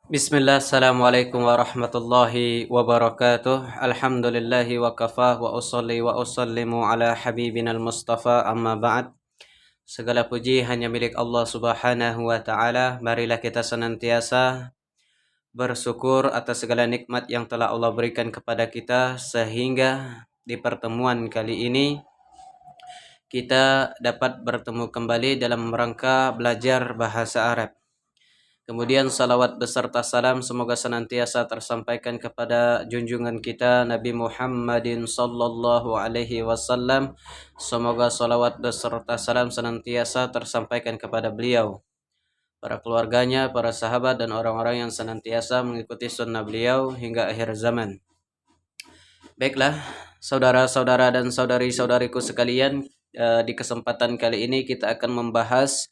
Bismillah, assalamualaikum warahmatullahi wabarakatuh. Alhamdulillahi wa kafah wa usalli wa usallimu ala habibina al-mustafa amma ba'd. Segala puji hanya milik Allah subhanahu wa ta'ala. Marilah kita senantiasa bersyukur atas segala nikmat yang telah Allah berikan kepada kita, sehingga di pertemuan kali ini kita dapat bertemu kembali dalam rangka belajar bahasa Arab. Kemudian salawat beserta salam semoga senantiasa tersampaikan kepada junjungan kita Nabi Muhammadin sallallahu alaihi wasallam. Semoga salawat beserta salam senantiasa tersampaikan kepada beliau, para keluarganya, para sahabat dan orang-orang yang senantiasa mengikuti sunnah beliau hingga akhir zaman. Baiklah, saudara-saudara dan saudari-saudariku sekalian, di kesempatan kali ini kita akan membahas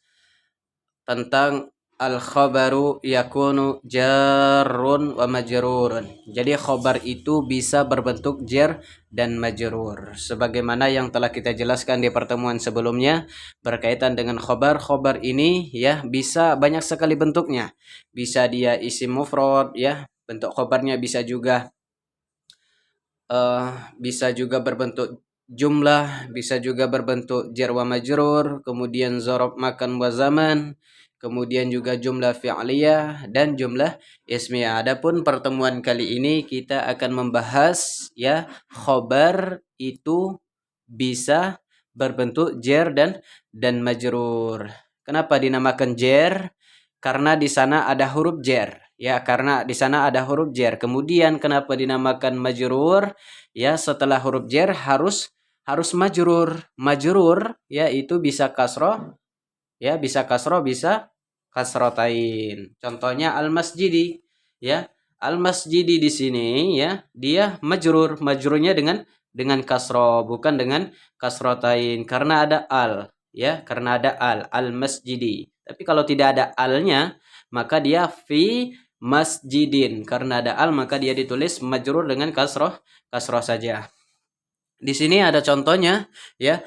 tentang al-khabaru yakunu jarrun wa majrurun. Jadi khabar itu bisa berbentuk jar dan majrur. Sebagaimana yang telah kita jelaskan di pertemuan sebelumnya berkaitan dengan khabar. Khabar ini ya bisa banyak sekali bentuknya. Bisa dia isim mufrad ya, bentuk khabarnya bisa juga berbentuk jumlah, bisa juga berbentuk jar wa majrur, kemudian dzarab makan wa zaman, kemudian juga jumlah fi'liyah dan jumlah ismiyah. Adapun pertemuan kali ini kita akan membahas ya khobar itu bisa berbentuk jar dan majrur. Kenapa dinamakan jar? Karena di sana ada huruf jar. Ya, karena di sana ada huruf jar. Kemudian kenapa dinamakan majrur? Ya, setelah huruf jar harus majrur. Majrur ya itu bisa kasroh, ya bisa kasroh, bisa kasrotain. Contohnya al-masjidi, ya. Al-masjidi di sini ya, dia majrur. Majrurnya dengan kasroh, bukan dengan kasrotain karena ada al, ya, karena ada al-masjidi. Tapi kalau tidak ada alnya, maka dia fi masjidin. Karena ada al, maka dia ditulis majrur dengan kasroh saja. Di sini ada contohnya ya,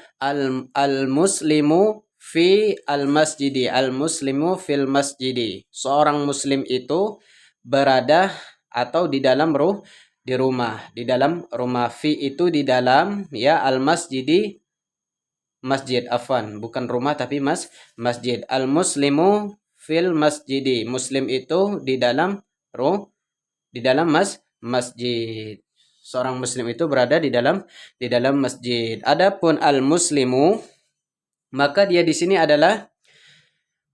al-muslimu fi al-masjidi. Al-muslimu fil masjidi. Seorang muslim itu berada atau di dalam di rumah. Di dalam rumah. Fi itu di dalam ya, al-masjidi masjid, afwan, bukan rumah tapi masjid. Al-muslimu fil masjidi. Muslim itu di dalam masjid. Seorang muslim itu berada di dalam masjid. Adapun al-muslimu, maka dia di sini adalah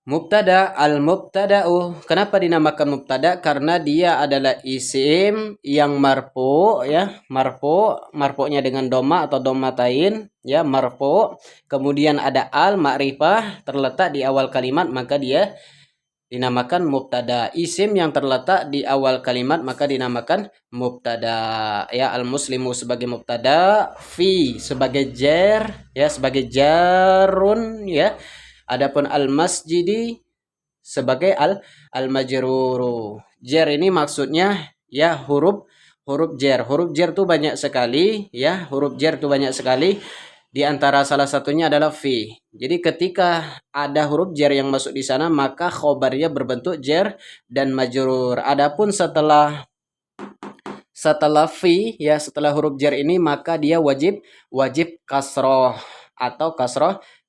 mubtada. Al-mubtada'u. Kenapa dinamakan mubtada? Karena dia adalah isim yang marfu ya, marfu'nya dengan doma atau domatain ya, marfu. Kemudian ada al ma'rifah terletak di awal kalimat, maka dia dinamakan mubtada. Isim yang terletak di awal kalimat maka dinamakan mubtada. Ya, al-muslimu sebagai mubtada, fi sebagai jar ya, sebagai jarun ya. Adapun al-masjidi sebagai al-majruru. Jar ini maksudnya ya huruf jar. Huruf jar tuh banyak sekali ya, huruf jar tuh banyak sekali. Di antara salah satunya adalah fi. Jadi ketika ada huruf jar yang masuk di sana, maka khobarnya berbentuk jar dan majrur. Adapun setelah fi ya, setelah huruf jar ini, maka dia wajib kasroh atau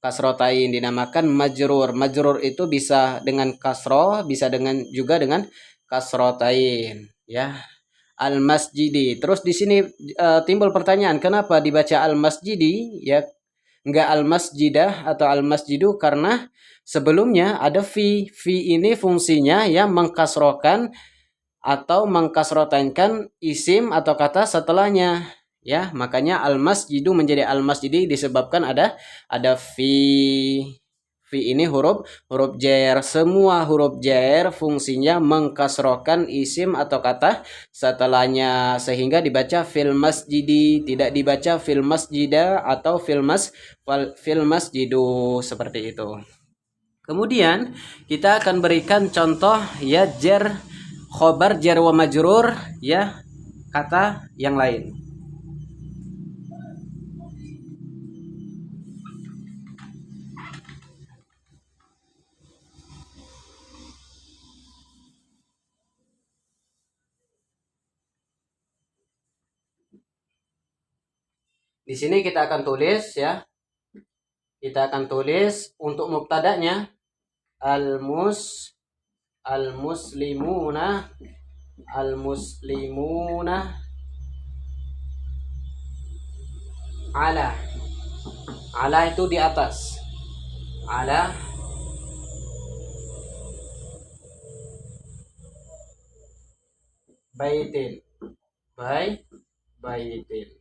kasrotain, dinamakan majrur. Majrur itu bisa dengan kasroh, bisa juga dengan kasrotain ya. Al-masjidi. Terus di sini timbul pertanyaan, kenapa dibaca al-masjidi ya, enggak al-masjidah atau al-masjidu? Karena sebelumnya ada fi. Fi ini fungsinya ya mengkasrokan atau mengkasrotankan isim atau kata setelahnya ya. Makanya al-masjidu menjadi al-masjidi disebabkan ada fi. Fi ini huruf jar. Semua huruf jar fungsinya mengkasrohkan isim atau kata setelahnya, sehingga dibaca fil masjidi, tidak dibaca fil masjida atau fil masjidu, seperti itu. Kemudian kita akan berikan contoh ya jar, khobar jar wa majrur ya, kata yang lain. Di sini kita akan tulis ya. Kita akan tulis untuk mubtada'nya al-muslimuna ala. Ala itu di atas. Ala baitin. Baitin.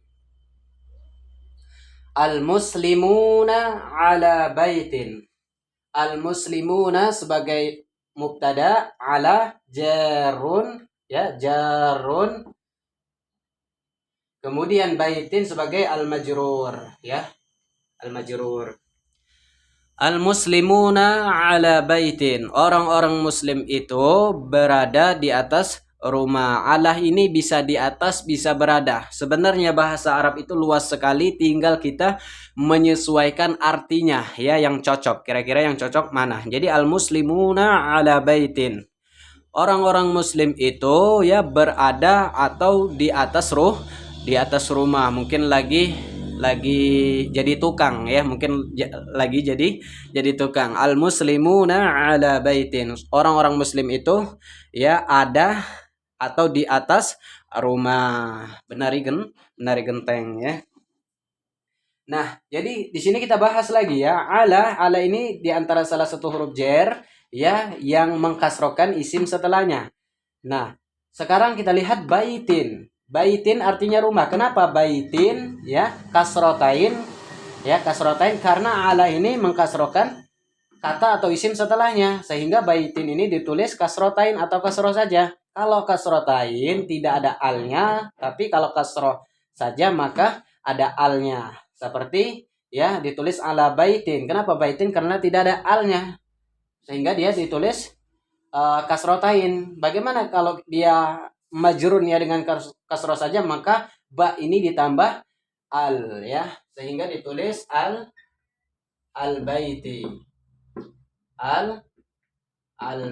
Al-muslimuna ala baitin. Al-muslimuna sebagai mubtada, ala jarun ya, jarun. Kemudian baitin sebagai al-majrur ya, al-majrur. Al-muslimuna ala baitin. Orang-orang muslim itu berada di atas rumah. Allah ini bisa di atas, bisa berada. Sebenarnya bahasa Arab itu luas sekali, tinggal kita menyesuaikan artinya ya yang cocok. Kira-kira yang cocok mana? Jadi al-muslimuna ala baitin. Orang-orang muslim itu ya berada atau di atas rumah. Mungkin lagi jadi tukang ya, mungkin lagi jadi tukang. Al muslimuna ala baitin. Orang-orang muslim itu ya ada atau di atas rumah. Benari genteng ya. Nah, jadi di sini kita bahas lagi ya. Ala ini di antara salah satu huruf jar ya yang mengkasrokan isim setelahnya. Nah, sekarang kita lihat baitin. Baitin artinya rumah. Kenapa baitin ya kasrotain ya, kasrotain karena ala ini mengkasrokan kata atau isim setelahnya, sehingga baitin ini ditulis kasrotain atau kasroh saja. Kalau kasrotain tidak ada alnya, tapi kalau kasroh saja maka ada alnya. Seperti ya ditulis ala baitin. Kenapa baitin? Karena tidak ada alnya, sehingga dia ditulis kasrotain. Bagaimana kalau dia majrurnya dengan kasroh saja, maka ba ini ditambah al ya, sehingga ditulis al baiti. Al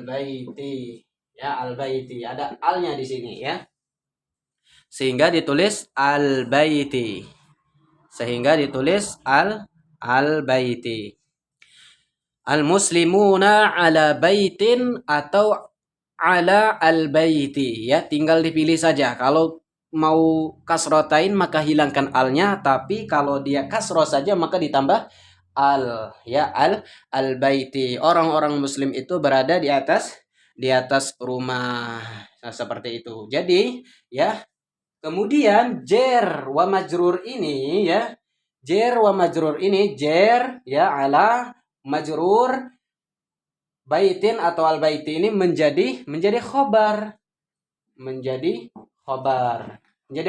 baiti ya, al baiti ada alnya di sini ya, sehingga ditulis al baiti, al baiti. Al muslimuna ala baitin atau ala al baiti ya, tinggal dipilih saja. Kalau mau kasrotain maka hilangkan alnya, tapi kalau dia kasroh saja maka ditambah al ya, al baiti. Orang-orang muslim itu berada di atas rumah. Nah, seperti itu. Jadi ya, kemudian jar wa majrur ini ya, jar wa majrur ini, jar ya ala majrur baitin atau al baiti ini menjadi khobar. Menjadi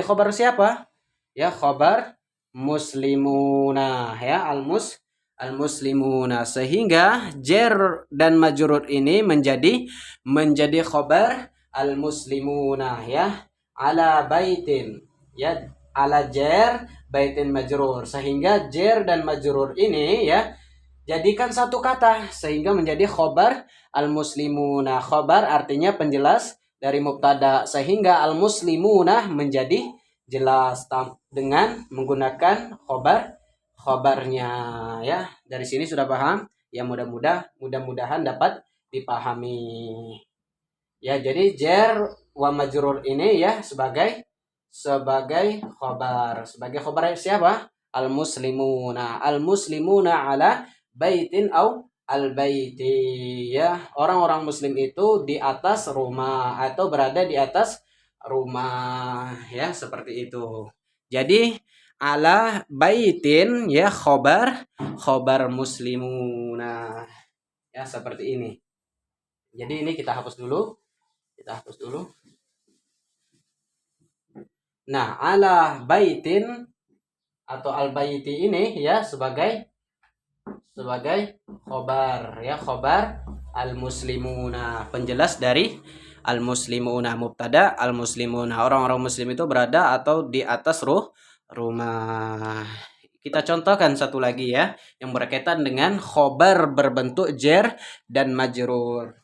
khobar siapa? Ya, khobar muslimuna ya, al muslimuna, sehingga jar dan majrur ini menjadi khobar al muslimuna ya, ala baitin ya, ala jar baitin majrur, sehingga jar dan majrur ini ya jadikan satu kata sehingga menjadi khobar al-muslimuna. Khobar artinya penjelas dari mubtada, sehingga al-muslimuna menjadi jelas dengan menggunakan khobarnya ya. Dari sini sudah paham? Ya, mudah-mudahan dapat dipahami. Ya, jadi jar wa majrur ini ya sebagai khobar. Sebagai khobar siapa? Al-muslimuna. Al-muslimuna ala baitin au al baiti ya, orang-orang muslim itu di atas rumah atau berada di atas rumah ya, seperti itu. Jadi ala baitin ya khobar muslimuna ya, seperti ini. Jadi ini kita hapus dulu. Nah, ala baitin atau al baiti ini ya sebagai khobar ya, khobar al muslimuna, penjelas dari al muslimuna, mubtada al muslimuna, orang-orang muslim itu berada atau di atas rumah. Kita contohkan satu lagi ya yang berkaitan dengan khobar berbentuk jar dan majrur.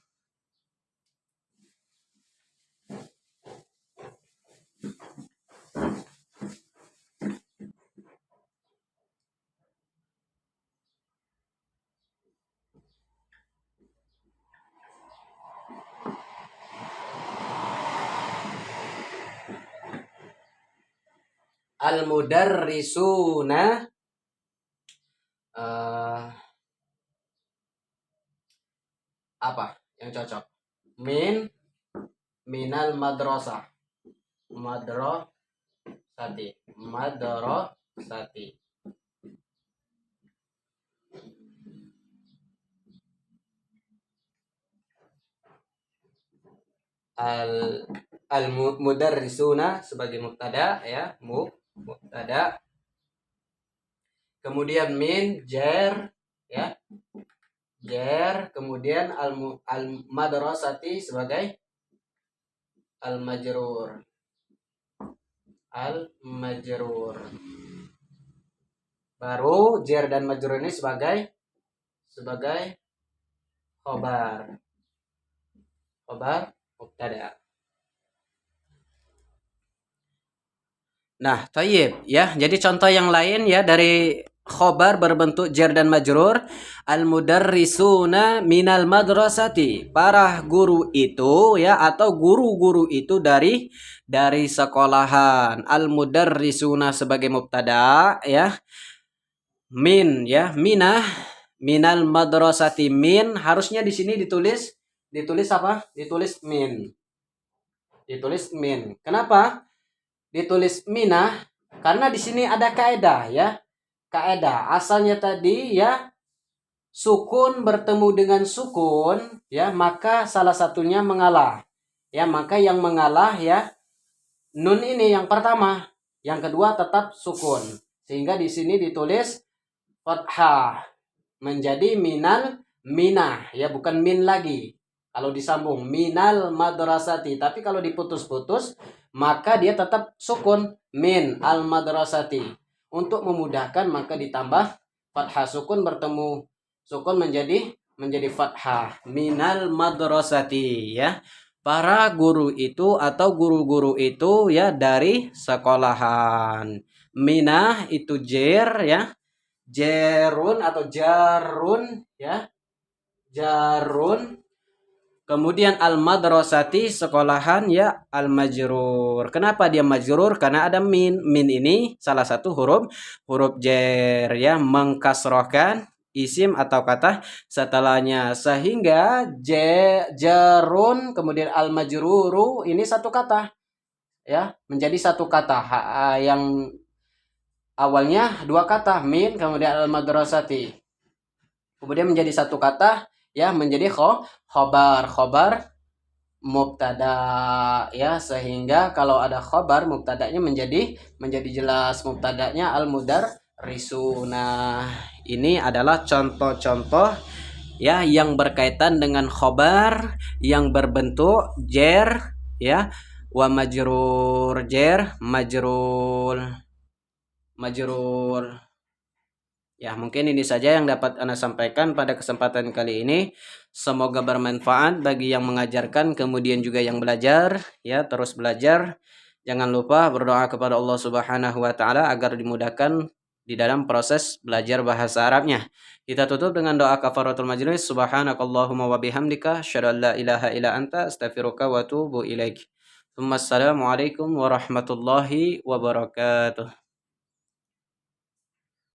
Al-mudarrisuna apa yang cocok? Minal madrasah. Madrasati. Al mudarrisuna sebagai mubtada ya, mubtada. Kemudian min jar ya. Jar, kemudian al madrasati sebagai al majrur. Baru jar dan majrur ini sebagai khobar mubtada. Nah, thayyib ya. Jadi contoh yang lain ya dari khobar berbentuk jar dan majrur. Al-mudarrisuna minal madrasati. Para guru itu ya, atau guru-guru itu dari sekolahan. Al-mudarrisuna sebagai mubtada ya. Min ya, minal madrasati. Min harusnya di sini ditulis apa? Ditulis min. Kenapa? Ditulis minah karena di sini ada kaidah ya. Kaidah asalnya tadi ya, sukun bertemu dengan sukun ya, maka salah satunya mengalah. Ya, maka yang mengalah ya nun ini yang pertama, yang kedua tetap sukun. Sehingga di sini ditulis fathah menjadi minah ya, bukan min lagi. Kalau disambung minal madrasati, tapi kalau diputus-putus maka dia tetap sukun, min al madrasati. Untuk memudahkan maka ditambah fathah, sukun bertemu sukun menjadi fathah, minal madrasati ya. Para guru itu atau guru-guru itu ya dari sekolahan. Minah itu jar ya. Jarun atau jarun ya. Jarun. Kemudian al-madrasati sekolahan ya, al-majrur. Kenapa dia majrur? Karena ada min. Min ini salah satu huruf jar ya, mengkasrohkan isim atau kata setelahnya, sehingga jarun kemudian al-majruru ini satu kata ya, menjadi satu kata yang awalnya dua kata, min kemudian al-madrasati, kemudian menjadi satu kata ya, menjadi khobar mubtada ya, sehingga kalau ada khobar mubtadanya menjadi jelas, mubtadanya al mudarrisuna. Ini adalah contoh-contoh ya yang berkaitan dengan khobar yang berbentuk jar ya, wa majrur, jar majrur. Ya, mungkin ini saja yang dapat Anda sampaikan pada kesempatan kali ini. Semoga bermanfaat bagi yang mengajarkan, kemudian juga yang belajar. Ya, terus belajar. Jangan lupa berdoa kepada Allah Subhanahu wa taala agar dimudahkan di dalam proses belajar bahasa Arabnya. Kita tutup dengan doa kafaratul majlis. Subhanakallahumma wa bihamdika asyhadu an la ilaha illa anta astaghfiruka wa atubu ilaik. Assalamualaikum warahmatullahi wabarakatuh.